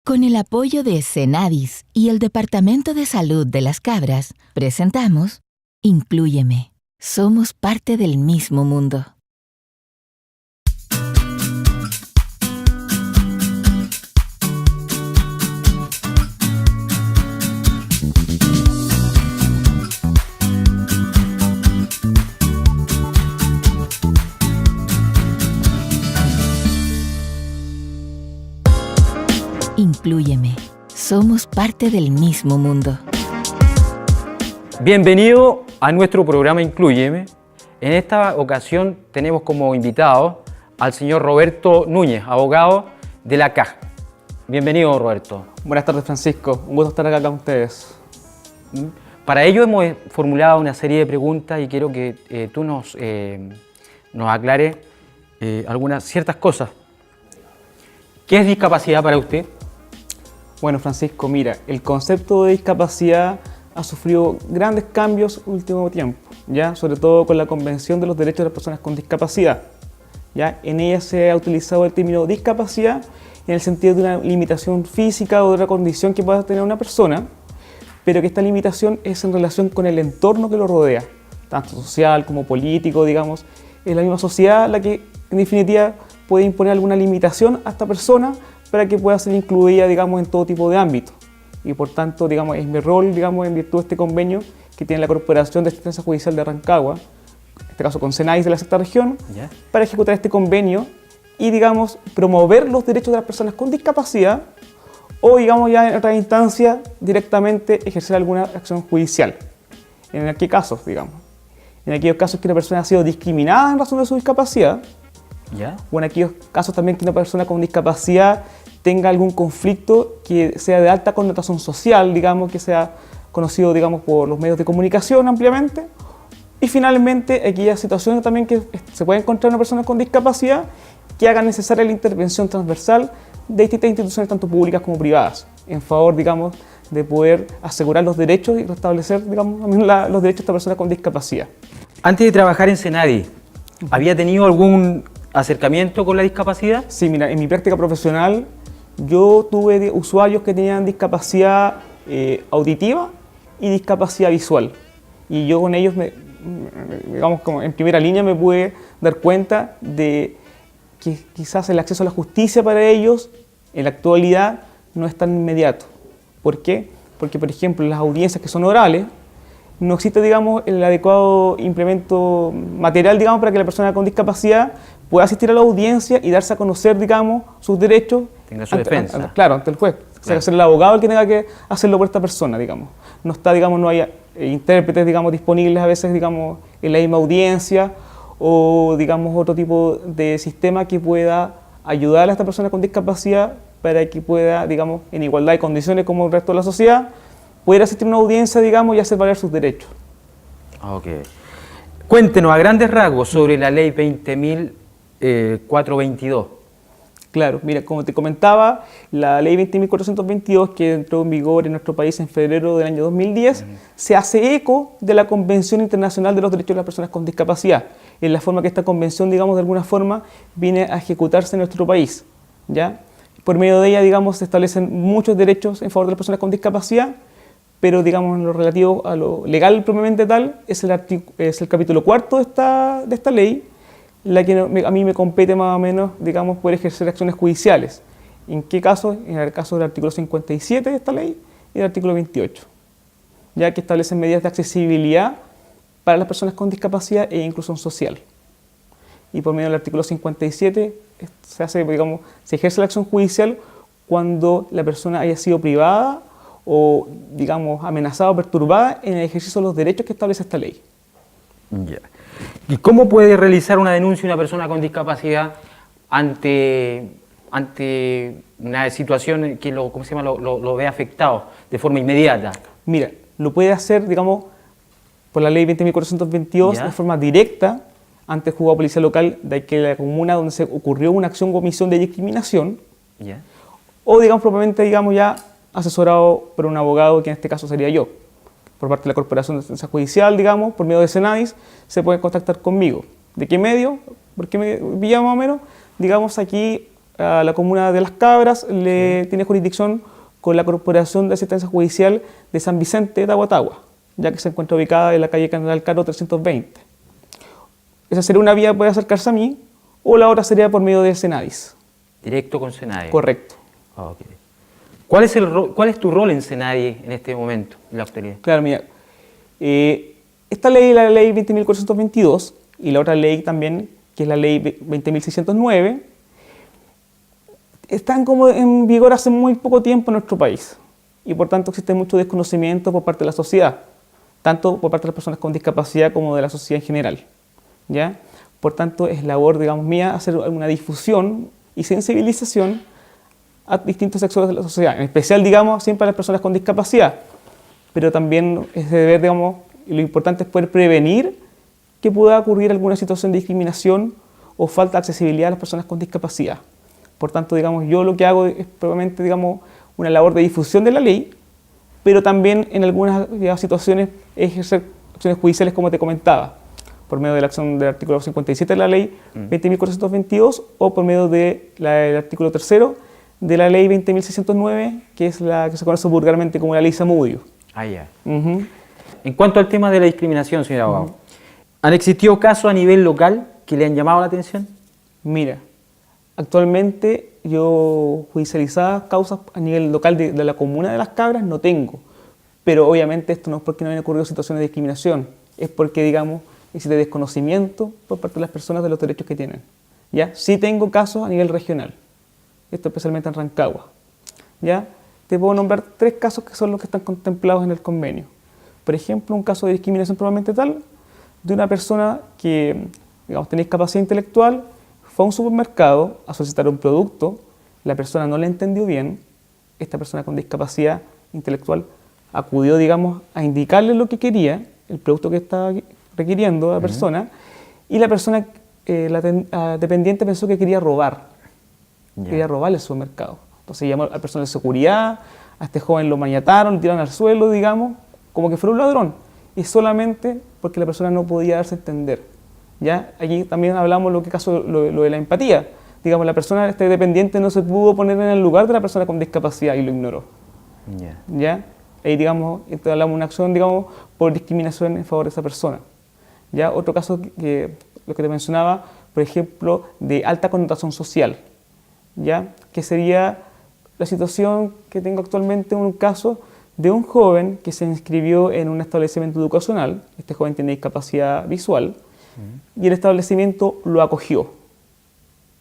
Con el apoyo de Senadis y el Departamento de Salud de Las Cabras, presentamos Inclúyeme. Somos parte del mismo mundo. Inclúyeme. Somos parte del mismo mundo. Bienvenido a nuestro programa Inclúyeme. En esta ocasión tenemos como invitado al señor Roberto Núñez, abogado de la CAG. Bienvenido, Roberto. Buenas tardes, Francisco. Un gusto estar acá con ustedes. Para ello hemos formulado una serie de preguntas y quiero que tú nos aclares algunas ciertas cosas. ¿Qué es discapacidad para usted? Bueno, Francisco, mira, el concepto de discapacidad ha sufrido grandes cambios en el último tiempo, ¿ya? Sobre todo con la Convención de los Derechos de las Personas con Discapacidad, ¿ya? En ella se ha utilizado el término discapacidad en el sentido de una limitación física o de otra condición que pueda tener una persona, pero que esta limitación es en relación con el entorno que lo rodea, tanto social como político, digamos. Es la misma sociedad la que, en definitiva, puede imponer alguna limitación a esta persona para que pueda ser incluida, digamos, en todo tipo de ámbitos. Y por tanto, digamos, es mi rol, digamos, en virtud de este convenio que tiene la Corporación de Asistencia Judicial de Rancagua, en este caso con Senadis de la Sexta Región, para ejecutar este convenio y, digamos, promover los derechos de las personas con discapacidad o, digamos, ya en otra instancia, directamente ejercer alguna acción judicial. ¿En qué casos, digamos? En aquellos casos que una persona ha sido discriminada en razón de su discapacidad, o en aquellos casos también que una persona con discapacidad tenga algún conflicto que sea de alta connotación social, digamos, que sea conocido, digamos, por los medios de comunicación ampliamente. Y finalmente, aquellas situaciones también que se puede encontrar una persona con discapacidad que hagan necesaria la intervención transversal de distintas instituciones, tanto públicas como privadas, en favor, digamos, de poder asegurar los derechos y restablecer, digamos, los derechos de esta persona con discapacidad. Antes de trabajar en Senadis, ¿había tenido algún acercamiento con la discapacidad? Sí, mira, en mi práctica profesional yo tuve usuarios que tenían discapacidad auditiva y discapacidad visual. Y yo con ellos, digamos, como en primera línea me pude dar cuenta de que quizás el acceso a la justicia para ellos en la actualidad no es tan inmediato. ¿Por qué? Porque, por ejemplo, en las audiencias que son orales, no existe, digamos, el adecuado implemento material, digamos, para que la persona con discapacidad pueda asistir a la audiencia y darse a conocer, digamos, sus derechos. Tenga su defensa. Claro, ante el juez. Claro. O sea, que ser el abogado el que tenga que hacerlo por esta persona, digamos. No está, digamos, no hay intérpretes, digamos, disponibles a veces, digamos, en la misma audiencia o, digamos, otro tipo de sistema que pueda ayudar a esta persona con discapacidad para que pueda, digamos, en igualdad de condiciones como el resto de la sociedad, poder asistir a una audiencia, digamos, y hacer valer sus derechos. Ok. Cuéntenos a grandes rasgos sobre la ley 20.422. Claro, mira, como te comentaba, la ley 20.422, que entró en vigor en nuestro país en febrero del año 2010, se hace eco de la Convención Internacional de los Derechos de las Personas con Discapacidad, en la forma que esta convención, digamos, de alguna forma, viene a ejecutarse en nuestro país, ¿ya? Por medio de ella, digamos, se establecen muchos derechos en favor de las personas con discapacidad, pero, digamos, en lo relativo a lo legal propiamente tal, es el capítulo cuarto de esta ley, la que a mí me compete más o menos, digamos, poder ejercer acciones judiciales. ¿En qué caso? En el caso del artículo 57 de esta ley y el artículo 28, ya que establecen medidas de accesibilidad para las personas con discapacidad e inclusión social. Y por medio del artículo 57 se hace, digamos, se ejerce la acción judicial cuando la persona haya sido privada o, digamos, amenazada o perturbada en el ejercicio de los derechos que establece esta ley. Yeah. ¿Y cómo puede realizar una denuncia una persona con discapacidad ante una situación que lo ve afectado de forma inmediata? Mira, lo puede hacer, digamos, por la ley 20.422 de forma directa ante el juzgado policial local de aquella comuna donde se ocurrió una acción o omisión de discriminación, o, digamos, propiamente, digamos, ya asesorado por un abogado, que en este caso sería yo. Por parte de la Corporación de Asistencia Judicial, digamos, por medio de Senadis, se puede contactar conmigo. ¿De qué medio? ¿Por qué me vía más o menos? Digamos, aquí a la comuna de Las Cabras le tiene jurisdicción con la Corporación de Asistencia Judicial de San Vicente de Tahuatahua, ya que se encuentra ubicada en la calle Canal Caro 320. Esa sería una vía para acercarse a mí, o la otra sería por medio de Senadis. Directo con Senadis. Correcto. Ok. ¿Cuál es tu rol en Senadis en este momento, en la actualidad? Claro, mira, esta ley, la ley 20.422, y la otra ley también, que es la ley 20.609, están como en vigor hace muy poco tiempo en nuestro país, y por tanto existe mucho desconocimiento por parte de la sociedad, tanto por parte de las personas con discapacidad como de la sociedad en general, ¿ya? Por tanto, es labor, digamos, mía hacer una difusión y sensibilización a distintos sectores de la sociedad, en especial, digamos, siempre a las personas con discapacidad, pero también es de deber, digamos, y lo importante es poder prevenir que pueda ocurrir alguna situación de discriminación o falta de accesibilidad a las personas con discapacidad. Por tanto, digamos, yo lo que hago es probablemente, digamos, una labor de difusión de la ley, pero también en algunas, digamos, situaciones ejercer acciones judiciales, como te comentaba, por medio de la acción del artículo 57 de la ley 20.422 o por medio del artículo 3 de la ley 20.609, que es la que se conoce vulgarmente como la ley Zamudio. Ah, ya. En cuanto al tema de la discriminación, señor abogado, ¿han existido casos a nivel local que le han llamado la atención? Mira, actualmente yo judicializadas causas a nivel local de la comuna de Las Cabras no tengo, pero obviamente esto no es porque no hayan ocurrido situaciones de discriminación, es porque, digamos, existe desconocimiento por parte de las personas de los derechos que tienen. ¿Ya? Sí tengo casos a nivel regional, esto especialmente en Rancagua. ¿Ya? Te puedo nombrar 3 casos que son los que están contemplados en el convenio. Por ejemplo, un caso de discriminación probablemente tal de una persona que, digamos, tiene discapacidad intelectual, fue a un supermercado a solicitar un producto, la persona no le entendió bien, esta persona con discapacidad intelectual acudió, digamos, a indicarle lo que quería, el producto que estaba requiriendo la persona, y la persona, la dependiente, pensó que quería robar, quería robarle el supermercado. Entonces llamó a personal de seguridad, a este joven lo maniataron, lo tiraron al suelo, digamos, como que fuera un ladrón, y solamente porque la persona no podía darse a entender. ¿Ya? Aquí también hablamos lo de la empatía. Digamos, la persona dependiente no se pudo poner en el lugar de la persona con discapacidad y lo ignoró. ¿Ya? Ahí, digamos, hablamos de una acción, digamos, por discriminación en favor de esa persona. ¿Ya? Otro caso, lo que te mencionaba, por ejemplo, de alta connotación social, ¿ya? Que sería la situación que tengo actualmente, un caso de un joven que se inscribió en un establecimiento educacional. Este joven tiene discapacidad visual y el establecimiento lo acogió,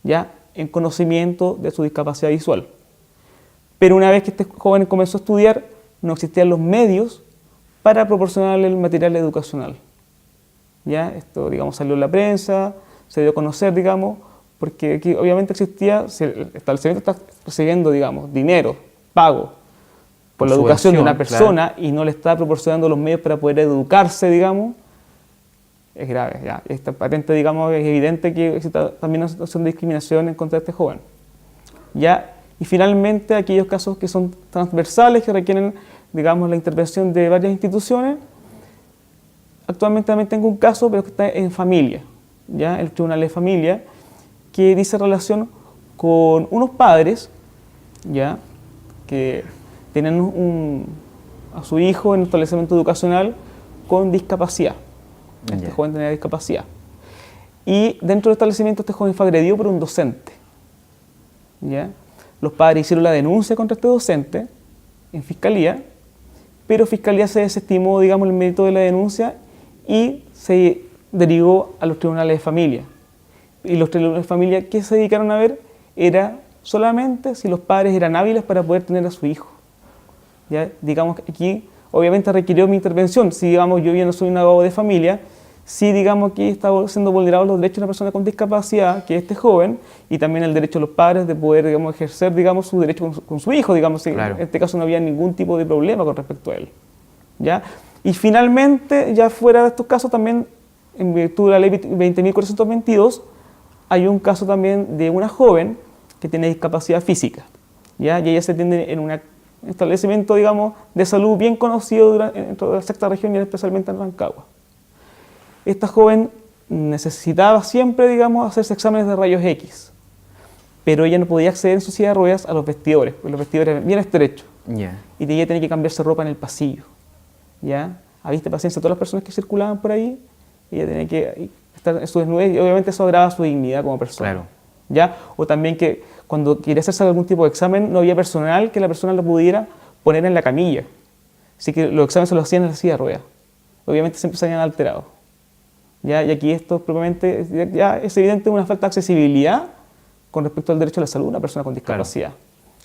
¿ya? En conocimiento de su discapacidad visual. Pero una vez que este joven comenzó a estudiar, no existían los medios para proporcionarle el material educacional. ¿Ya? Esto, digamos, salió en la prensa, se dio a conocer, digamos, porque aquí obviamente existía, si el establecimiento está recibiendo, digamos, dinero, pago, por la educación de una persona, claro, y no le está proporcionando los medios para poder educarse, digamos, es grave. ¿Ya? Está patente, digamos, es evidente que existe también una situación de discriminación en contra de este joven. ¿Ya? Y finalmente, aquellos casos que son transversales, que requieren, digamos, la intervención de varias instituciones. Actualmente también tengo un caso, pero que está en familia, ¿ya? El Tribunal de Familia, que dice relación con unos padres, ¿ya? Que tienen a su hijo en un establecimiento educacional con discapacidad. Este joven tenía discapacidad. Y dentro del establecimiento este joven fue agredido por un docente, ¿ya? Los padres hicieron la denuncia contra este docente en Fiscalía, pero Fiscalía se desestimó, digamos, el mérito de la denuncia y se derivó a los tribunales de familia. Y los tribunales de familia, ¿qué se dedicaron a ver? Era solamente si los padres eran hábiles para poder tener a su hijo. ¿Ya? Digamos que aquí, obviamente, requirió mi intervención. Si, digamos, yo ya no soy un abogado de familia, si, digamos, que está siendo vulnerados los derechos de una persona con discapacidad, que es este joven, y también el derecho de los padres de poder, digamos, ejercer, digamos, su derecho con su hijo, digamos, claro. En este caso no había ningún tipo de problema con respecto a él. ¿Ya? Y finalmente, ya fuera de estos casos, también, en virtud de la ley 20.422, hay un caso también de una joven que tiene discapacidad física, ¿ya? Y ella se atiende en un establecimiento, digamos, de salud bien conocido dentro de la sexta región y especialmente en Rancagua. Esta joven necesitaba siempre, digamos, hacerse exámenes de rayos X, pero ella no podía acceder en su silla de ruedas a los vestidores, porque los vestidores eran bien estrechos. Ya. Y ella tenía que cambiarse ropa en el pasillo. ¿Ya? ¿Habiste paciencia a todas las personas que circulaban por ahí? Ella tenía que estar en su desnudez y obviamente eso agrava su dignidad como persona. Claro. ¿Ya? O también que cuando quería hacerse algún tipo de examen no había personal que la persona lo pudiera poner en la camilla. Así que los exámenes se los hacían en la silla de ruedas. Obviamente siempre se habían alterado. ¿Ya? Y aquí esto propiamente ya es evidente una falta de accesibilidad con respecto al derecho a la salud de una persona con discapacidad.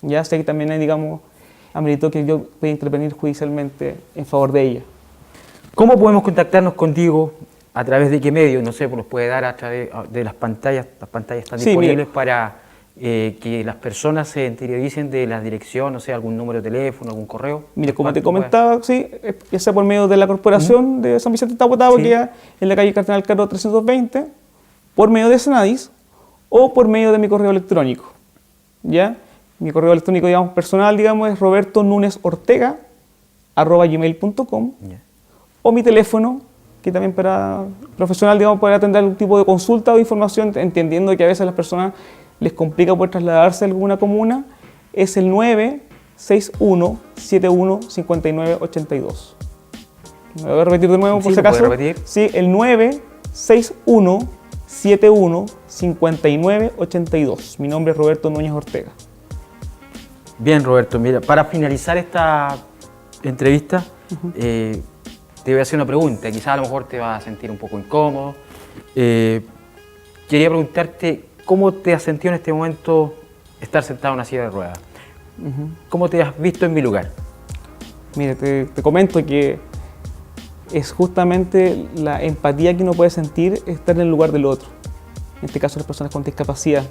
Claro. Ya sé que también hay, digamos, ameritó que yo pueda intervenir judicialmente en favor de ella. ¿Cómo podemos contactarnos contigo? ¿A través de qué medio? No sé, pues nos puede dar a través de las pantallas. Las pantallas están disponibles para que las personas se interioricen de la dirección, no sé, algún número de teléfono, algún correo. Mire, como te comentaba, sí, ya sea por medio de la corporación de San Vicente de Tagua, que queda en la calle Cardenal Caro 320, por medio de Senadis o por medio de mi correo electrónico. ¿Ya? Mi correo electrónico, digamos, personal, digamos, es robertonunesortega@gmail.com, o mi teléfono, que también para profesional, digamos, poder atender algún tipo de consulta o información, entendiendo que a veces a las personas les complica poder trasladarse a alguna comuna, es el 961-71-5982. Me voy a repetir de nuevo por si acaso. Sí, el 961-71-5982. Mi nombre es Roberto Núñez Ortega. Bien, Roberto, mira, para finalizar esta entrevista, te voy a hacer una pregunta. Quizás a lo mejor te vas a sentir un poco incómodo. Quería preguntarte, ¿cómo te has sentido en este momento estar sentado en una silla de ruedas? ¿Cómo te has visto en mi lugar? Mire, te comento que es justamente la empatía que uno puede sentir estar en el lugar del otro. En este caso, las personas con discapacidad,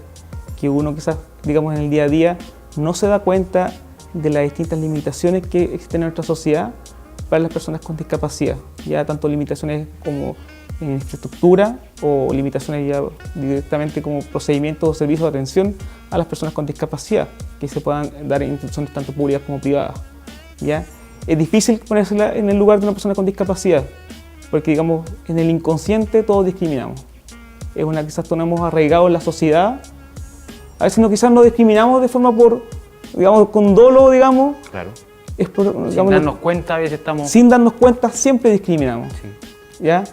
que uno quizás, digamos, en el día a día no se da cuenta de las distintas limitaciones que existen en nuestra sociedad para las personas con discapacidad. Ya tanto limitaciones como en infraestructura o limitaciones ya directamente como procedimientos o servicios de atención a las personas con discapacidad que se puedan dar en instituciones tanto públicas como privadas. ¿Ya? Es difícil ponerse en el lugar de una persona con discapacidad porque, digamos, en el inconsciente todos discriminamos. Es una que quizás tenemos arraigado en la sociedad. A veces quizás no discriminamos de forma digamos, con dolo, digamos. Claro. Es por, digamos, sin darnos cuenta, a veces estamos... Sin darnos cuenta, siempre discriminamos. Sí. ¿Ya?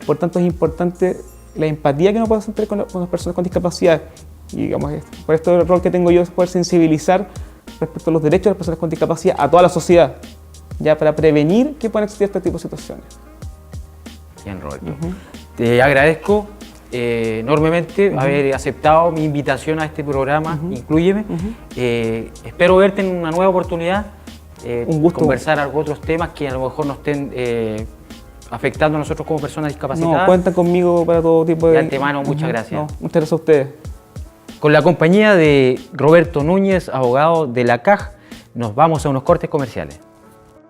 Por tanto, es importante la empatía que uno puede sentir con las personas con discapacidad. Y, digamos, por esto el rol que tengo yo es poder sensibilizar respecto a los derechos de las personas con discapacidad a toda la sociedad, ya para prevenir que puedan existir este tipo de situaciones. Bien, Roberto. Te agradezco enormemente haber aceptado mi invitación a este programa, Inclúyeme. Espero verte en una nueva oportunidad, un gusto. Conversar otros temas que a lo mejor nos estén afectando a nosotros como personas discapacitadas. No, cuentan conmigo para todo tipo de... De antemano, muchas gracias. No, muchas gracias a ustedes. Con la compañía de Roberto Núñez, abogado de la CAG, nos vamos a unos cortes comerciales.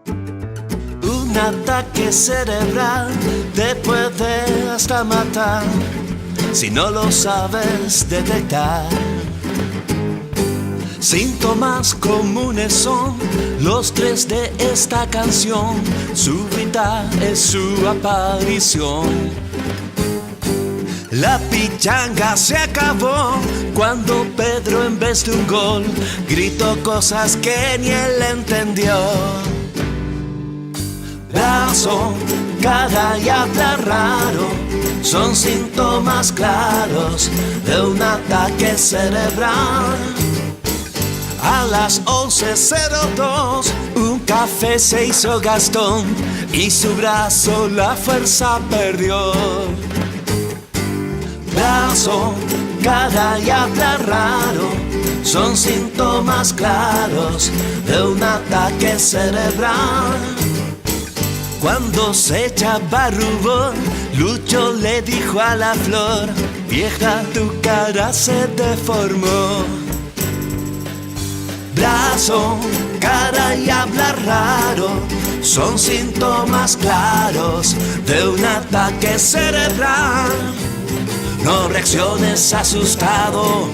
Un ataque cerebral te puede hasta matar si no lo sabes detectar. Síntomas comunes son los 3 de esta canción. Súbita es su aparición. La pichanga se acabó cuando Pedro, en vez de un gol, gritó cosas que ni él entendió. Brazo, cara y hablar raro son síntomas claros de un ataque cerebral. A las 11:02 un café se hizo Gastón y su brazo la fuerza perdió. Brazo, cara y hablar raro son síntomas claros de un ataque cerebral. Cuando se echaba rubor, Lucho le dijo a la flor: vieja, tu cara se deformó. Brazo, cara y hablar raro son síntomas claros de un ataque cerebral. No reacciones asustado,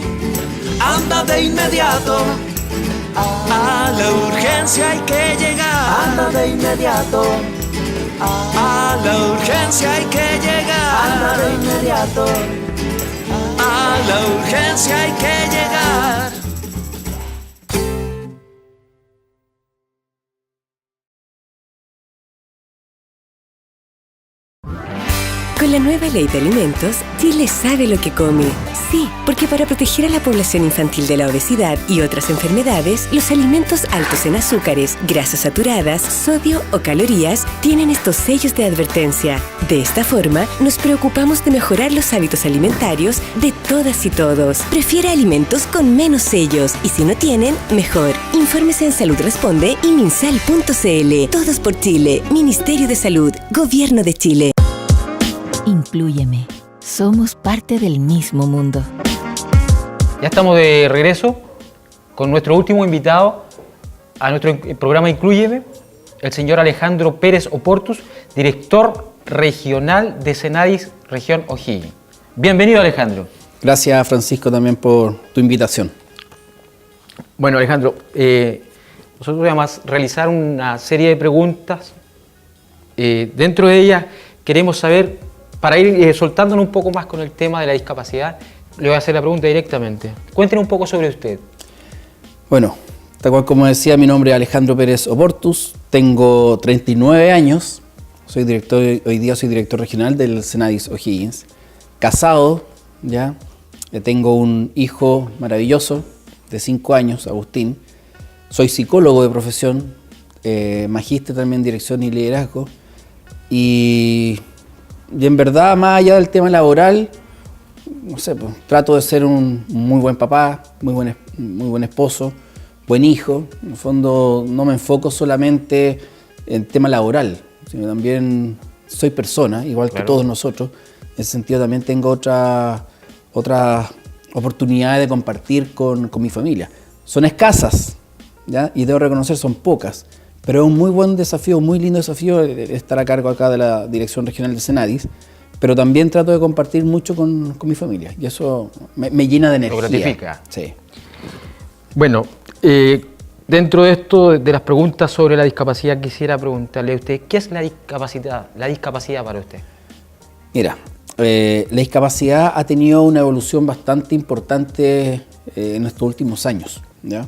anda de inmediato. A la urgencia hay que llegar. Anda de inmediato. A la urgencia hay que llegar. Anda de inmediato. A la urgencia hay que llegar. Con la nueva Ley de Alimentos, Chile sabe lo que come. Sí, porque para proteger a la población infantil de la obesidad y otras enfermedades, los alimentos altos en azúcares, grasas saturadas, sodio o calorías tienen estos sellos de advertencia. De esta forma, nos preocupamos de mejorar los hábitos alimentarios de todas y todos. Prefiere alimentos con menos sellos y si no tienen, mejor. Infórmese en Salud Responde y minsal.cl. Todos por Chile. Ministerio de Salud. Gobierno de Chile. Inclúyeme. Somos parte del mismo mundo. Ya estamos de regreso con nuestro último invitado a nuestro programa Inclúyeme, el señor Alejandro Pérez Oportus, director regional de Senadis Región O'Higgins. Bienvenido, Alejandro. Gracias, Francisco, también por tu invitación. Bueno, Alejandro, nosotros vamos a realizar una serie de preguntas. Dentro de ellas queremos saber, para ir soltándonos un poco más con el tema de la discapacidad, le voy a hacer la pregunta directamente. Cuéntenos un poco sobre usted. Bueno, tal cual como decía, mi nombre es Alejandro Pérez Oportus, tengo 39 años, hoy día soy director regional del Senadis O'Higgins, casado, ya, tengo un hijo maravilloso de 5 años, Agustín, soy psicólogo de profesión, magíster también en dirección y liderazgo, y en verdad, más allá del tema laboral, no sé, pues, trato de ser un muy buen papá, muy buen esposo, buen hijo. En el fondo no me enfoco solamente en el tema laboral, sino también soy persona, igual que todos nosotros. En ese sentido también tengo otra oportunidad de compartir con mi familia. Son escasas, ¿ya? Y debo reconocer, son pocas. Pero es un muy buen desafío, un muy lindo desafío estar a cargo acá de la Dirección Regional de Senadis, pero también trato de compartir mucho con mi familia y eso me llena de energía. Lo gratifica. Sí. Bueno, dentro de esto, de las preguntas sobre la discapacidad, quisiera preguntarle a usted, ¿qué es la discapacidad para usted? Mira, la discapacidad ha tenido una evolución bastante importante en estos últimos años, ¿ya?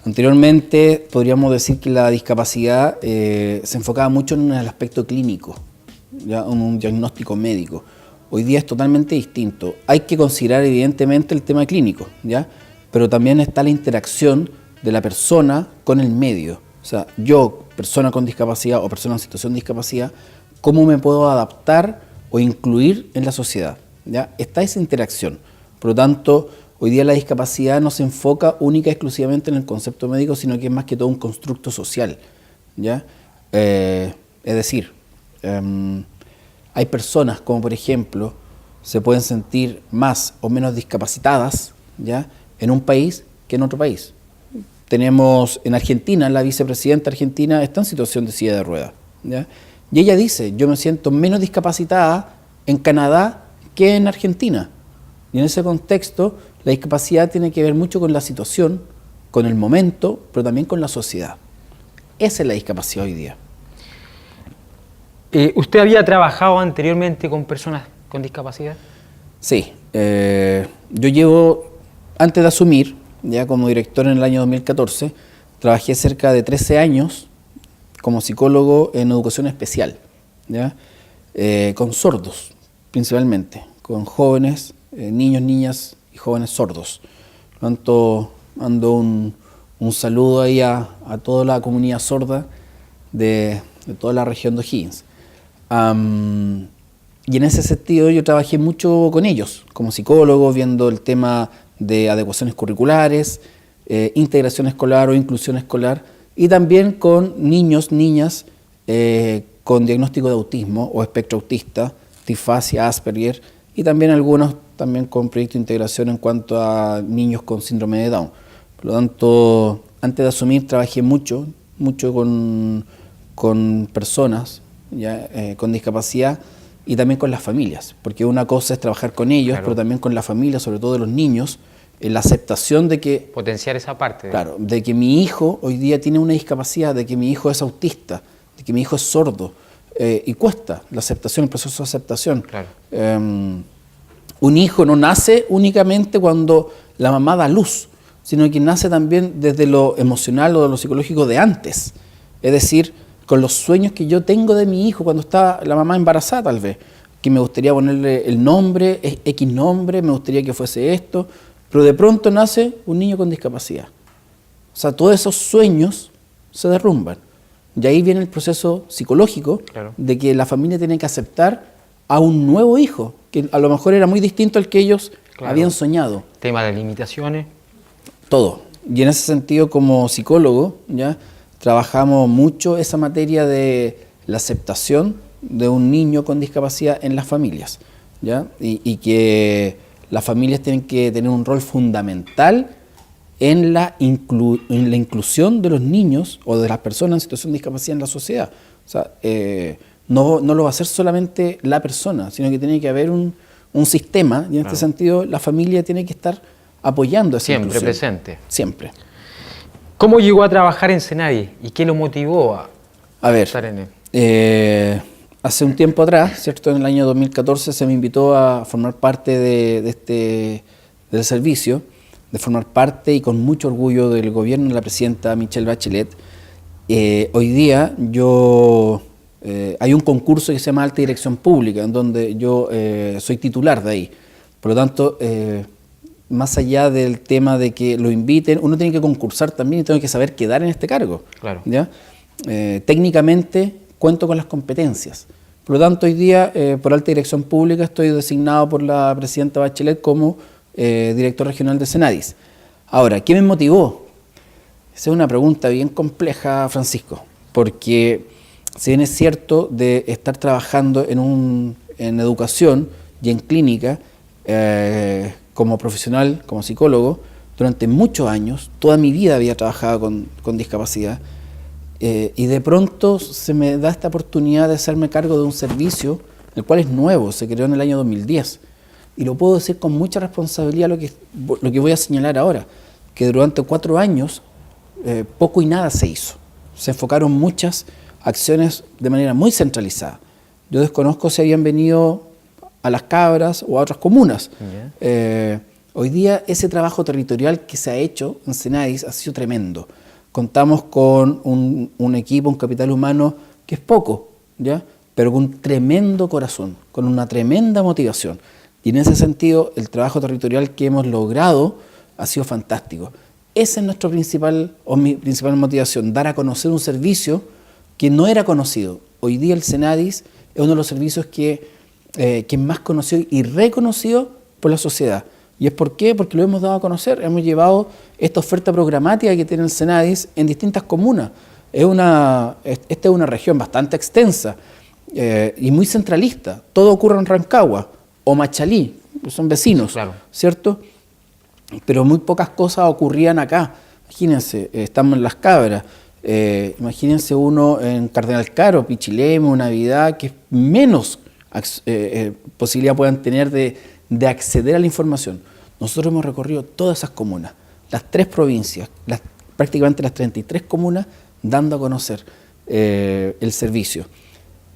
Anteriormente podríamos decir que la discapacidad se enfocaba mucho en el aspecto clínico, ¿ya? En un diagnóstico médico. Hoy día es totalmente distinto. Hay que considerar evidentemente el tema clínico, ¿ya? Pero también está la interacción de la persona con el medio. O sea, yo, persona con discapacidad o persona en situación de discapacidad, ¿cómo me puedo adaptar o incluir en la sociedad? ¿Ya? Está esa interacción. Por lo tanto, hoy día la discapacidad no se enfoca única y exclusivamente en el concepto médico, sino que es más que todo un constructo social, ¿ya? Es decir, hay personas como por ejemplo se pueden sentir más o menos discapacitadas, ¿ya? En un país que en otro país. Tenemos en Argentina, la vicepresidenta argentina está en situación de silla de ruedas, ¿ya? Y ella dice, yo me siento menos discapacitada en Canadá que en Argentina. Y en ese contexto, la discapacidad tiene que ver mucho con la situación, con el momento, pero también con la sociedad. Esa es la discapacidad hoy día. ¿Usted había trabajado anteriormente con personas con discapacidad? Sí. Yo llevo, antes de asumir, ya como director en el año 2014, trabajé cerca de 13 años como psicólogo en educación especial, ¿ya? Con sordos, principalmente, con jóvenes, niños, niñas y jóvenes sordos. Por lo tanto, mando un saludo ahí a toda la comunidad sorda de toda la región de O'Higgins. Y en ese sentido yo trabajé mucho con ellos, como psicólogo, viendo el tema de adecuaciones curriculares, integración escolar o inclusión escolar, y también con niños, niñas con diagnóstico de autismo o espectro autista, disfasia, Asperger, y también algunos también con proyecto de integración en cuanto a niños con síndrome de Down. Por lo tanto, antes de asumir trabajé mucho con personas ya, con discapacidad y también con las familias, porque una cosa es trabajar con ellos, claro, pero también con la familia, sobre todo de los niños, en la aceptación de que... Potenciar esa parte. Claro, de que mi hijo hoy día tiene una discapacidad, de que mi hijo es autista, de que mi hijo es sordo, y cuesta la aceptación, el proceso de aceptación. Claro. un hijo no nace únicamente cuando la mamá da luz, sino que nace también desde lo emocional o de lo psicológico de antes. Es decir, con los sueños que yo tengo de mi hijo cuando está la mamá embarazada tal vez, que me gustaría ponerle el nombre, X nombre, me gustaría que fuese esto, pero de pronto nace un niño con discapacidad. O sea, todos esos sueños se derrumban. Y ahí viene el proceso psicológico de que la familia tiene que aceptar a un nuevo hijo, que a lo mejor era muy distinto al que ellos habían soñado. Tema de limitaciones. Todo. Y en ese sentido, como psicólogo, ¿ya? Trabajamos mucho esa materia de la aceptación de un niño con discapacidad en las familias, ¿ya? Y que las familias tienen que tener un rol fundamental en la inclusión de los niños o de las personas en situación de discapacidad en la sociedad. O sea, no lo va a hacer solamente la persona, sino que tiene que haber un sistema, y en este sentido la familia tiene que estar apoyando esa siempre inclusión. presente. Siempre. ¿Cómo llegó a trabajar en Senadis y qué lo motivó a estar en él? Hace un tiempo atrás, ¿cierto? En el año 2014 se me invitó a formar parte del servicio, de formar parte y con mucho orgullo del gobierno de la presidenta Michelle Bachelet. Hoy día hay un concurso que se llama Alta Dirección Pública, en donde yo soy titular de ahí. Por lo tanto, más allá del tema de que lo inviten, uno tiene que concursar también y tiene que saber quedar en este cargo. Claro. ¿Ya? Técnicamente cuento con las competencias. Por lo tanto, hoy día, por Alta Dirección Pública, estoy designado por la presidenta Bachelet como director regional de Senadis. Ahora, ¿qué me motivó? Esa es una pregunta bien compleja, Francisco, porque si bien es cierto de estar trabajando en educación y en clínica, como profesional, como psicólogo, durante muchos años, toda mi vida había trabajado con discapacidad, y de pronto se me da esta oportunidad de hacerme cargo de un servicio, el cual es nuevo, se creó en el año 2010, y lo puedo decir con mucha responsabilidad lo que voy a señalar ahora, que durante 4 años poco y nada se hizo. Se enfocaron muchas acciones de manera muy centralizada. Yo desconozco si habían venido a Las Cabras o a otras comunas. Hoy día ese trabajo territorial que se ha hecho en Senadis ha sido tremendo. Contamos con un equipo, un capital humano que es poco, ¿ya? Pero con un tremendo corazón, con una tremenda motivación. Y en ese sentido, el trabajo territorial que hemos logrado ha sido fantástico. Esa es mi principal motivación, dar a conocer un servicio que no era conocido. Hoy día el Senadis es uno de los servicios que es más conocido y reconocido por la sociedad. ¿Y es por qué? Porque lo hemos dado a conocer. Hemos llevado esta oferta programática que tiene el Senadis en distintas comunas. Esta es una región bastante extensa y muy centralista. Todo ocurre en Rancagua o Machalí, son vecinos, claro, ¿cierto? Pero muy pocas cosas ocurrían acá. Imagínense, estamos en Las Cabras. Imagínense uno en Cardenal Caro, Pichilemu, Navidad, que menos posibilidad puedan tener de acceder a la información. Nosotros hemos recorrido todas esas comunas, las 3 provincias, prácticamente las 33 comunas, dando a conocer el servicio.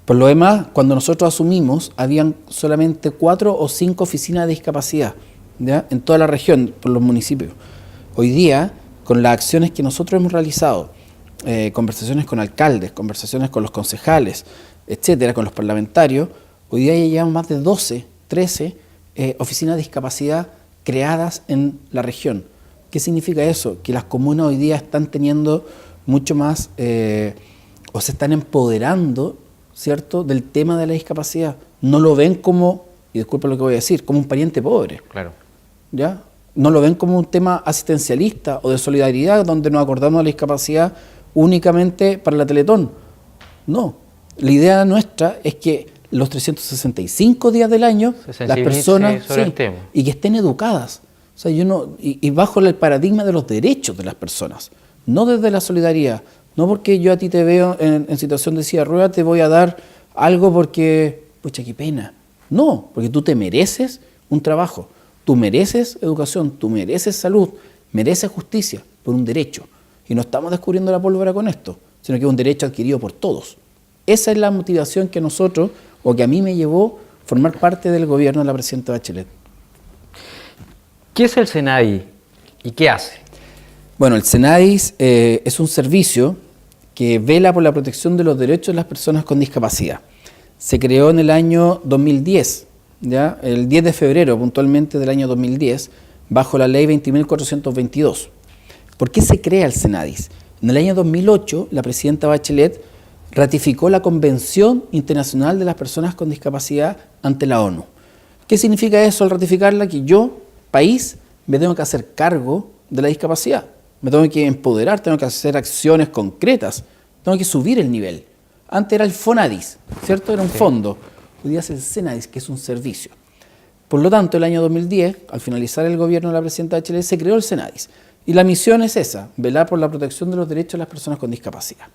Por lo demás, cuando nosotros asumimos, habían solamente 4 o 5 oficinas de discapacidad, ¿ya? En toda la región, por los municipios. Hoy día, con las acciones que nosotros hemos realizado, conversaciones con alcaldes, conversaciones con los concejales, etcétera, con los parlamentarios, hoy día ya llevamos más de 12, 13 oficinas de discapacidad creadas en la región. ¿Qué significa eso? Que las comunas hoy día están teniendo mucho más, o se están empoderando, ¿cierto?, del tema de la discapacidad. No lo ven como, y disculpa lo que voy a decir, como un pariente pobre. Claro. ¿Ya? No lo ven como un tema asistencialista o de solidaridad, donde nos acordamos de la discapacidad únicamente para la Teletón. No. La idea nuestra es que los 365 días del año, las personas, sobre el tema, y que estén educadas. O sea, y bajo el paradigma de los derechos de las personas, no desde la solidaridad. No porque yo a ti te veo en situación de silla de ruedas, te voy a dar algo porque, pucha, qué pena. No, porque tú te mereces un trabajo, tú mereces educación, tú mereces salud, mereces justicia por un derecho. Y no estamos descubriendo la pólvora con esto, sino que es un derecho adquirido por todos. Esa es la motivación que nosotros, o que a mí me llevó formar parte del gobierno de la presidenta Bachelet. ¿Qué es el SENADIS y qué hace? Bueno, el SENADIS es un servicio que vela por la protección de los derechos de las personas con discapacidad. Se creó en el año 2010, ¿ya? El 10 de febrero puntualmente del año 2010, bajo la ley 20.422. ¿Por qué se crea el SENADIS? En el año 2008, la presidenta Bachelet ratificó la Convención Internacional de las Personas con Discapacidad ante la ONU. ¿Qué significa eso al ratificarla? Que yo, país, me tengo que hacer cargo de la discapacidad. Me tengo que empoderar, tengo que hacer acciones concretas, tengo que subir el nivel. Antes era el FONADIS, ¿cierto? Era un fondo. Hoy día es el SENADIS, que es un servicio. Por lo tanto, el año 2010, al finalizar el gobierno de la presidenta Bachelet, se creó el SENADIS. Y la misión es esa, velar por la protección de los derechos de las personas con discapacidad.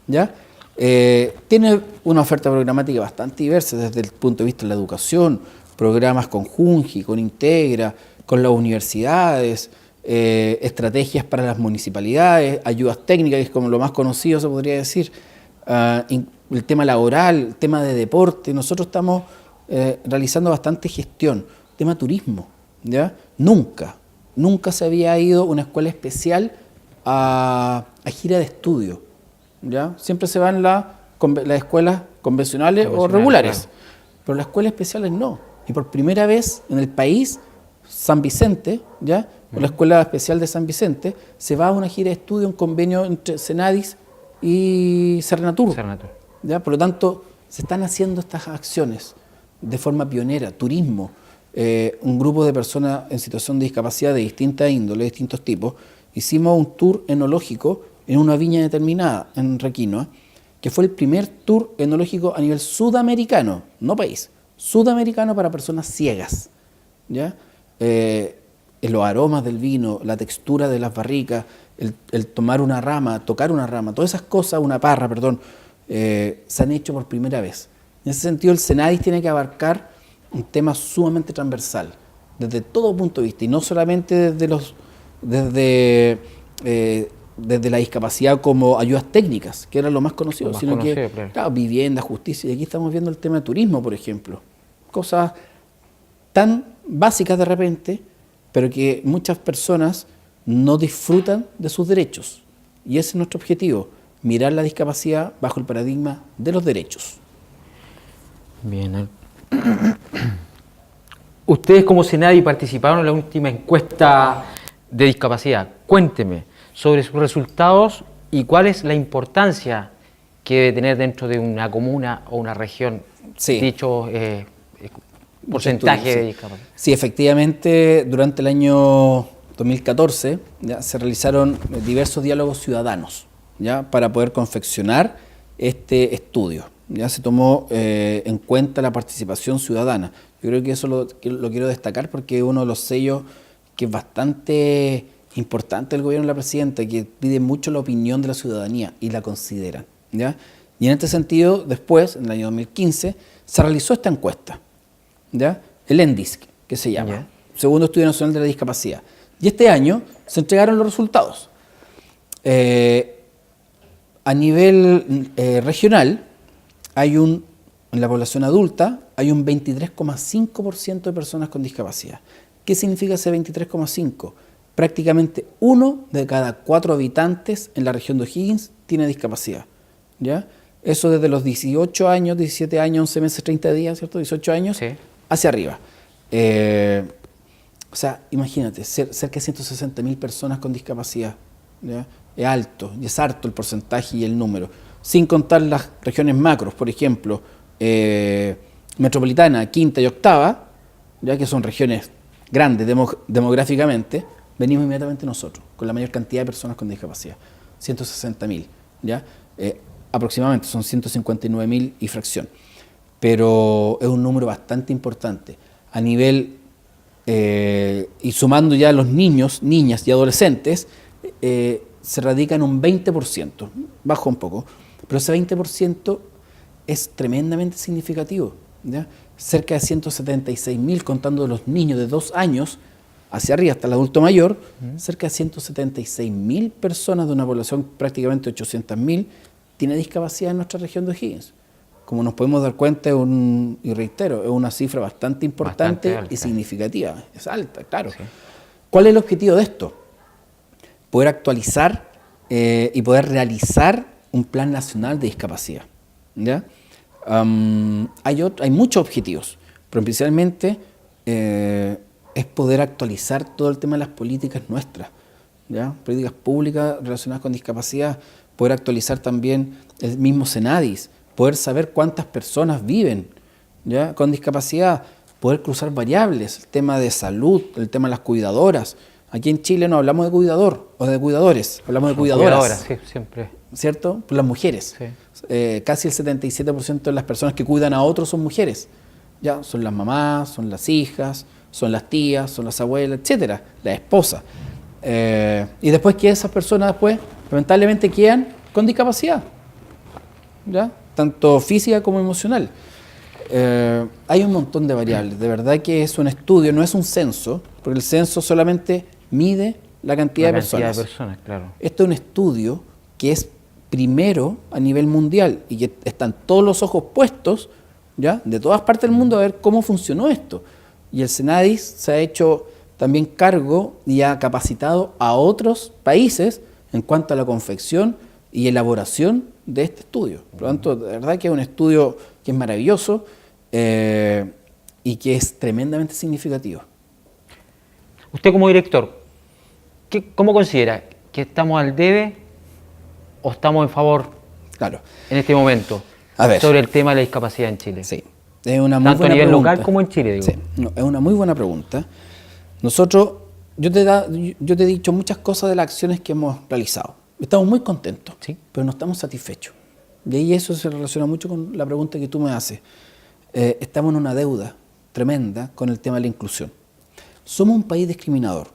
¿Ya? Tiene una oferta programática bastante diversa desde el punto de vista de la educación, programas con Junji, con Integra, con las universidades, estrategias para las municipalidades, ayudas técnicas, que es como lo más conocido se podría decir, el tema laboral, el tema de deporte. Nosotros estamos realizando bastante gestión, tema turismo, ¿ya? Nunca se había ido una escuela especial a gira de estudio, ¿ya? Siempre se van las escuelas convencionales o regulares, claro. Pero las escuelas especiales no. Y por primera vez en el país, San Vicente, ¿ya? Por la Escuela Especial de San Vicente, se va a una gira de estudio, un convenio entre SENADIS y Cernatur. ¿Ya? Por lo tanto, se están haciendo estas acciones de forma pionera, turismo, un grupo de personas en situación de discapacidad de distintas índoles, de distintos tipos. Hicimos un tour enológico en una viña determinada, en Requinoa, que fue el primer tour enológico a nivel sudamericano, no país, sudamericano para personas ciegas, ¿ya? Los aromas del vino, la textura de las barricas, el tomar una rama, tocar una rama, todas esas cosas, una parra, perdón, se han hecho por primera vez. En ese sentido, el SENADIS tiene que abarcar un tema sumamente transversal, desde todo punto de vista, y no solamente desde la discapacidad como ayudas técnicas, que era lo más conocido, sino que, claro, vivienda, justicia, y aquí estamos viendo el tema de turismo, por ejemplo, cosas tan básicas de repente, pero que muchas personas no disfrutan de sus derechos. Y ese es nuestro objetivo, mirar la discapacidad bajo el paradigma de los derechos. Bien. Ustedes como SENADIS participaron en la última encuesta de discapacidad. Cuénteme sobre sus resultados y cuál es la importancia que debe tener dentro de una comuna o una región dicho porcentaje de discapacidad. Sí, efectivamente, durante el año 2014 ya se realizaron diversos diálogos ciudadanos, ¿ya? Para poder confeccionar este estudio. Ya se tomó en cuenta la participación ciudadana. Yo creo que eso lo quiero destacar porque es uno de los sellos que es bastante importante del gobierno de la presidenta, que pide mucho la opinión de la ciudadanía y la consideran, ¿ya? Y en este sentido, después, en el año 2015, se realizó esta encuesta, ¿ya? El ENDISC, que se llama, Segundo Estudio Nacional de la Discapacidad. Y este año se entregaron los resultados. A nivel regional, en la población adulta, hay un 23,5% de personas con discapacidad. ¿Qué significa ese 23,5%? Prácticamente 1 de cada 4 habitantes en la región de O'Higgins tiene discapacidad, ¿ya? Eso desde los 18 años, 17 años, 11 meses, 30 días, ¿cierto? 18 años, hacia arriba. O sea, imagínate, cerca de 160.000 personas con discapacidad, ¿ya? Es alto, y es harto el porcentaje y el número. Sin contar las regiones macros, por ejemplo, metropolitana, quinta y octava, ya que son regiones grandes demográficamente, venimos inmediatamente nosotros, con la mayor cantidad de personas con discapacidad, 160.000, ¿ya? Aproximadamente, son 159.000 y fracción. Pero es un número bastante importante. A nivel, y sumando ya a los niños, niñas y adolescentes, se radica en un 20%, bajo un poco, pero ese 20% es tremendamente significativo, ¿ya? Cerca de 176.000, contando de los niños de 2 años hacia arriba hasta el adulto mayor, cerca de 176.000 personas de una población prácticamente 800.000 tiene discapacidad en nuestra región de O'Higgins. Como nos podemos dar cuenta, y reitero, es una cifra bastante importante y significativa, es alta, claro. Sí. ¿Cuál es el objetivo de esto? Poder actualizar y poder realizar un plan nacional de discapacidad. ¿Ya? Hay muchos objetivos, pero especialmente es poder actualizar todo el tema de las políticas nuestras, ¿ya? Políticas públicas relacionadas con discapacidad, poder actualizar también el mismo Senadis, poder saber cuántas personas viven, ¿ya?, con discapacidad, poder cruzar variables, el tema de salud, el tema de las cuidadoras. Aquí en Chile no hablamos de cuidador o de cuidadores, hablamos de cuidadoras. Sí, siempre. ¿Cierto? Por las mujeres. Sí. Casi el 77% de las personas que cuidan a otros son mujeres. Ya, son las mamás, son las hijas, son las tías, son las abuelas, etcétera, la esposa. Y después que esas personas después, lamentablemente, quedan con discapacidad, ¿ya? Tanto física como emocional. Hay un montón de variables. De verdad que es un estudio, no es un censo, porque el censo solamente mide la cantidad de personas. Claro. Esto es un estudio que es primero a nivel mundial y que están todos los ojos puestos, ¿ya?, de todas partes del mundo a ver cómo funcionó esto. Y el Senadis se ha hecho también cargo y ha capacitado a otros países en cuanto a la confección y elaboración de este estudio. Por lo tanto, de verdad que es un estudio que es maravilloso y que es tremendamente significativo. Usted como director, ¿cómo considera? ¿Que estamos al debe o estamos en favor, claro, en este momento, sobre el tema de la discapacidad en Chile? Sí, es una muy tanto buena a nivel pregunta. local como en Chile, digo. Sí, no, es una muy buena pregunta. Nosotros, yo te he dicho muchas cosas de las acciones que hemos realizado. Estamos muy contentos, ¿sí?, pero no estamos satisfechos. Y ahí eso se relaciona mucho con la pregunta que tú me haces. Estamos en una deuda tremenda con el tema de la inclusión. Somos un país discriminador.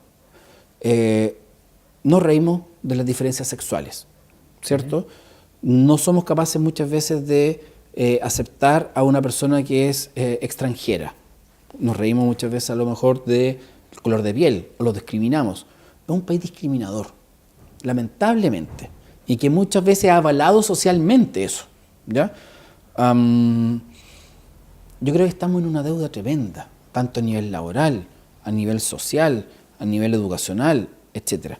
Nos reímos de las diferencias sexuales, ¿cierto? No somos capaces muchas veces de aceptar a una persona que es extranjera. Nos reímos muchas veces a lo mejor del color de piel, o los discriminamos. Es un país discriminador, lamentablemente, y que muchas veces ha avalado socialmente eso, ¿ya? Yo creo que estamos en una deuda tremenda, tanto a nivel laboral, a nivel social, a nivel educacional, etc.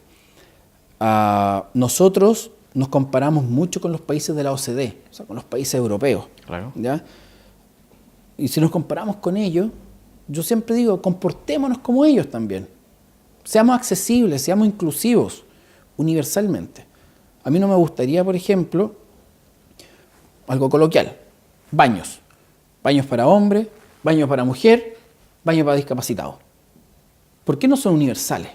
Nosotros nos comparamos mucho con los países de la OCDE, o sea, con los países europeos. Claro. ¿Ya? Y si nos comparamos con ellos, yo siempre digo, comportémonos como ellos también. Seamos accesibles, seamos inclusivos, universalmente. A mí no me gustaría, por ejemplo, algo coloquial, baños. Baños para hombre, baños para mujer, baños para discapacitados. ¿Por qué no son universales?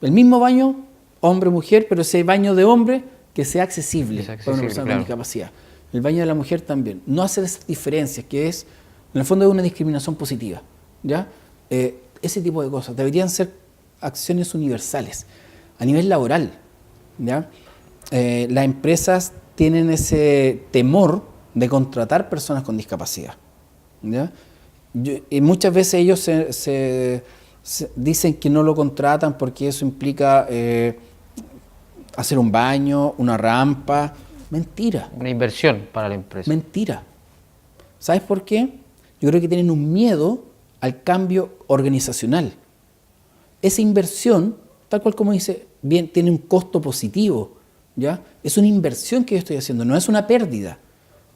El mismo baño, hombre-mujer, pero ese baño de hombre que sea accesible, para una persona con discapacidad. El baño de la mujer también. No hacer esas diferencias, que es, en el fondo, es una discriminación positiva, ¿ya? Ese tipo de cosas deberían ser acciones universales. A nivel laboral, ¿ya? Las empresas tienen ese temor de contratar personas con discapacidad, ¿ya? Y muchas veces ellos se dicen que no lo contratan porque eso implica hacer un baño, una rampa. Mentira. Una inversión para la empresa. Mentira. ¿Sabes por qué? Yo creo que tienen un miedo al cambio organizacional. Esa inversión, tal cual como dice, bien, tiene un costo positivo, ¿ya? Es una inversión que yo estoy haciendo, no es una pérdida,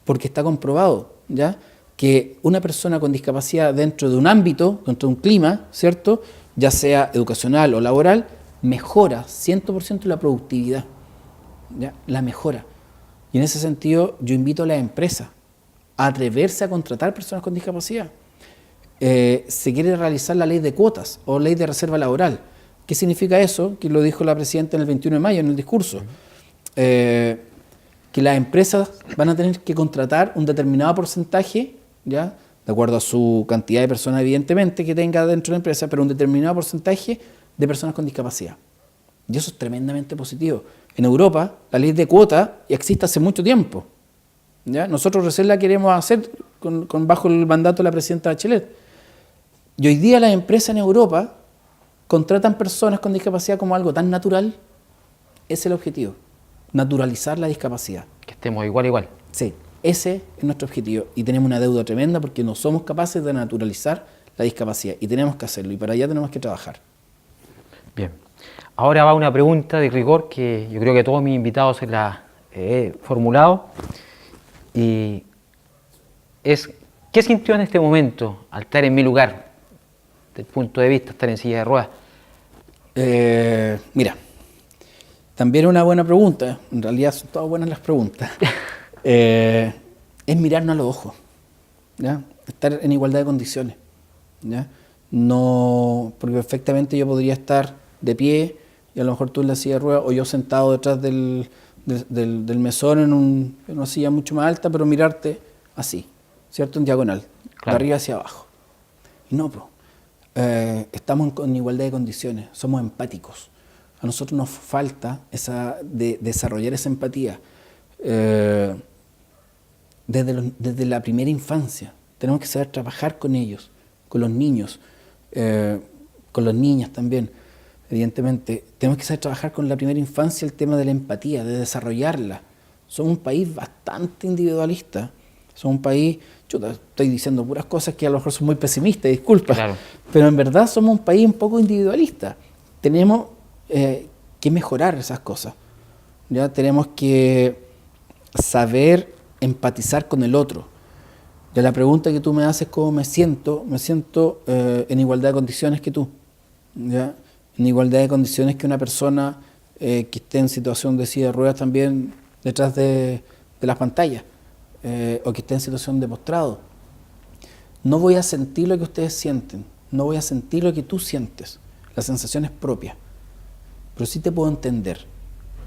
porque está comprobado, ¿ya?, que una persona con discapacidad dentro de un ámbito, dentro de un clima, ¿cierto?, ya sea educacional o laboral, mejora 100% la productividad, ¿ya?, la mejora. Y en ese sentido yo invito a las empresas a atreverse a contratar personas con discapacidad. Se quiere realizar la ley de cuotas o ley de reserva laboral. ¿Qué significa eso? Que lo dijo la presidenta el 21 de mayo en el discurso. Que las empresas van a tener que contratar un determinado porcentaje, ¿ya?, de acuerdo a su cantidad de personas, evidentemente, que tenga dentro de la empresa, pero un determinado porcentaje de personas con discapacidad. Y eso es tremendamente positivo. En Europa, la ley de cuota existe hace mucho tiempo, ¿ya? Nosotros recién la queremos hacer bajo el mandato de la presidenta Bachelet. Y hoy día las empresas en Europa contratan personas con discapacidad como algo tan natural. Ese es el objetivo, naturalizar la discapacidad. Que estemos igual. Sí, ese es nuestro objetivo. Y tenemos una deuda tremenda porque no somos capaces de naturalizar la discapacidad. Y tenemos que hacerlo. Y para allá tenemos que trabajar. Bien. Ahora va una pregunta de rigor que yo creo que todos mis invitados se la he formulado. Y es, ¿qué sintió en este momento al estar en mi lugar, desde el punto de vista, estar en silla de ruedas? Mira, también una buena pregunta, en realidad son todas buenas las preguntas, es mirarnos a los ojos, ¿ya? Estar en igualdad de condiciones, ¿ya? No, porque perfectamente yo podría estar de pie y a lo mejor tú en la silla de ruedas o yo sentado detrás del mesón en una silla mucho más alta, pero mirarte así, ¿cierto? En diagonal, Claro. de arriba hacia abajo. Y no, estamos en igualdad de condiciones, somos empáticos. A nosotros nos falta desarrollar esa empatía desde la primera infancia. Tenemos que saber trabajar con ellos, con los niños, con las niñas también, evidentemente. Tenemos que saber trabajar con la primera infancia el tema de la empatía, de desarrollarla. Somos un país bastante individualista. Somos un país, yo estoy diciendo puras cosas que a lo mejor son muy pesimistas, disculpa, Claro. pero en verdad somos un país un poco individualista. Tenemos que mejorar esas cosas. Ya tenemos que saber empatizar con el otro. Ya la pregunta que tú me haces, ¿cómo me siento? Me siento en igualdad de condiciones que tú. ¿Ya? En igualdad de condiciones que una persona que esté en situación de silla de ruedas también detrás de las pantallas, o que esté en situación de postrado. No voy a sentir lo que ustedes sienten, no voy a sentir lo que tú sientes. La sensación es propia, pero sí te puedo entender.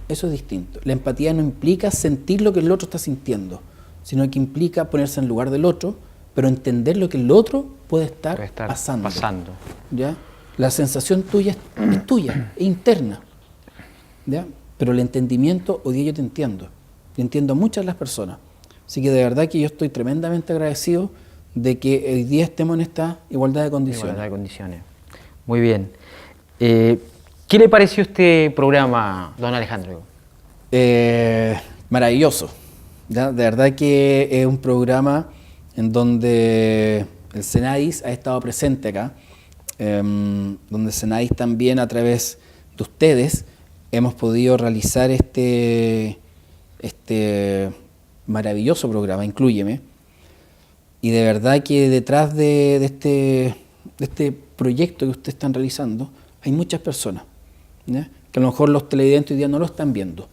Eso es distinto. La empatía no implica sentir lo que el otro está sintiendo, sino que implica ponerse en lugar del otro, pero entender lo que el otro puede estar pasando. ¿Ya? La sensación tuya es tuya, es interna. ¿Ya? Pero el entendimiento, hoy día yo te entiendo. Yo entiendo a muchas de las personas. Así que de verdad que yo estoy tremendamente agradecido de que hoy día estemos en esta igualdad de condiciones. Igualdad de condiciones. Muy bien. ¿Qué le pareció este programa, don Alejandro? Maravilloso. ¿Ya? De verdad que es un programa en donde el Senadis ha estado presente acá, donde Senadis también a través de ustedes hemos podido realizar este maravilloso programa, Inclúyeme. Y de verdad que detrás de este proyecto que ustedes están realizando hay muchas personas, ¿ya? Que a lo mejor los televidentes hoy día no lo están viendo,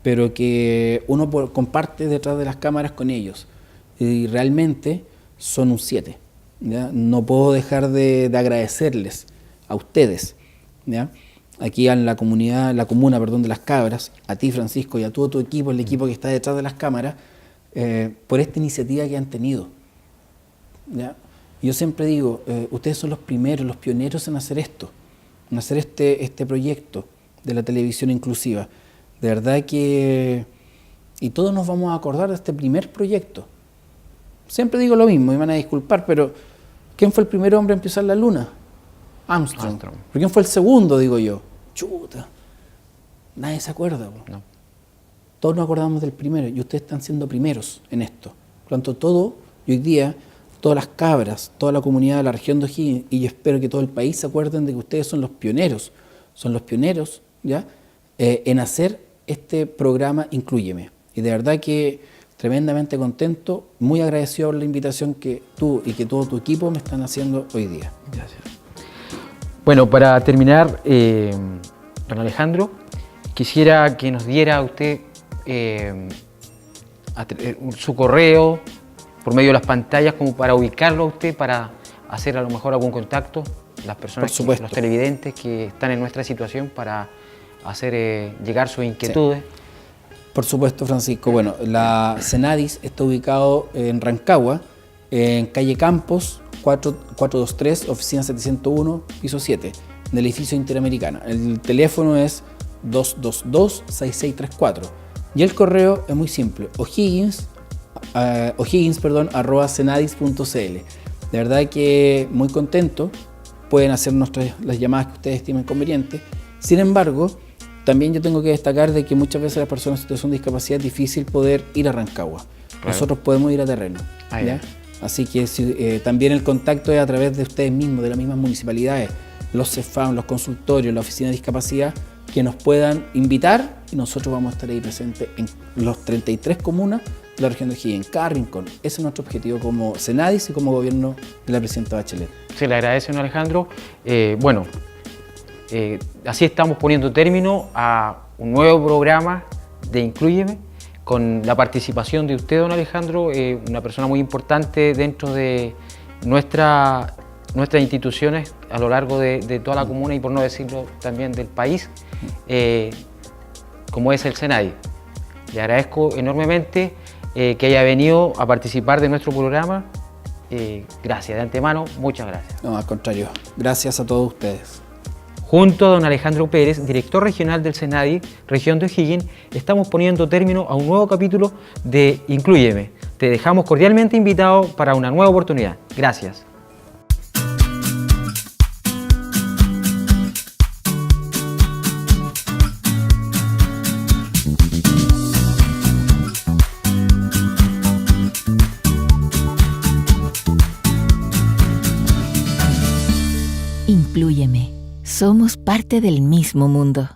pero que uno comparte detrás de las cámaras con ellos. Y realmente son un 7. ¿Ya? No puedo dejar de agradecerles a ustedes, ¿ya? Aquí en la comuna de Las Cabras, a ti, Francisco, y a todo tu equipo, el equipo que está detrás de las cámaras, por esta iniciativa que han tenido. ¿Ya? Yo siempre digo, ustedes son los primeros, los pioneros en hacer esto, en hacer este proyecto de la televisión inclusiva. De verdad que... Y todos nos vamos a acordar de este primer proyecto. Siempre digo lo mismo, y me van a disculpar, pero ¿quién fue el primer hombre en pisar la luna? Armstrong. ¿Pero quién fue el segundo, digo yo? Chuta. Nadie se acuerda. No. Todos nos acordamos del primero, y ustedes están siendo primeros en esto. Por lo tanto, todo, y hoy día, todas las cabras, toda la comunidad de la región de O'Higgins, y yo espero que todo el país se acuerden de que ustedes son los pioneros, ¿ya? En hacer este programa Inclúyeme. Y de verdad que tremendamente contento, muy agradecido por la invitación que tú y que todo tu equipo me están haciendo hoy día. Gracias. Bueno, para terminar, don Alejandro, quisiera que nos diera usted su correo por medio de las pantallas, como para ubicarlo a usted, para hacer a lo mejor algún contacto, las personas, los televidentes que están en nuestra situación, para hacer llegar sus inquietudes. Sí. Por supuesto, Francisco. Bueno, la Senadis está ubicado en Rancagua, en calle Campos, 423, oficina 701, piso 7, en el edificio Interamericana. El teléfono es 222-6634 y el correo es muy simple, @senadis.cl. De verdad que muy contento, pueden hacer las llamadas que ustedes estimen convenientes. Sin embargo, también yo tengo que destacar de que muchas veces las personas en situación de discapacidad es difícil poder ir a Rancagua. Claro. Nosotros podemos ir a terreno. ¿Ya? Así que también el contacto es a través de ustedes mismos, de las mismas municipalidades. los CEFAM, los consultorios, la oficina de discapacidad, que nos puedan invitar y nosotros vamos a estar ahí presentes en los 33 comunas de la región de O'Higgins, en cada rincón. Ese es nuestro objetivo como Senadis y como gobierno de la presidenta Bachelet. Se le agradece, don Alejandro. Así estamos poniendo término a un nuevo programa de Inclúyeme, con la participación de usted, don Alejandro, una persona muy importante dentro de nuestras instituciones a lo largo de toda la comuna y, por no decirlo, también del país, como es el Senadi. Le agradezco enormemente que haya venido a participar de nuestro programa. Gracias de antemano, muchas gracias. No, al contrario, gracias a todos ustedes. Junto a don Alejandro Pérez, director regional del Senadi, región de O'Higgins, estamos poniendo término a un nuevo capítulo de Inclúyeme. Te dejamos cordialmente invitado para una nueva oportunidad. Gracias. Inclúyeme. Somos parte del mismo mundo.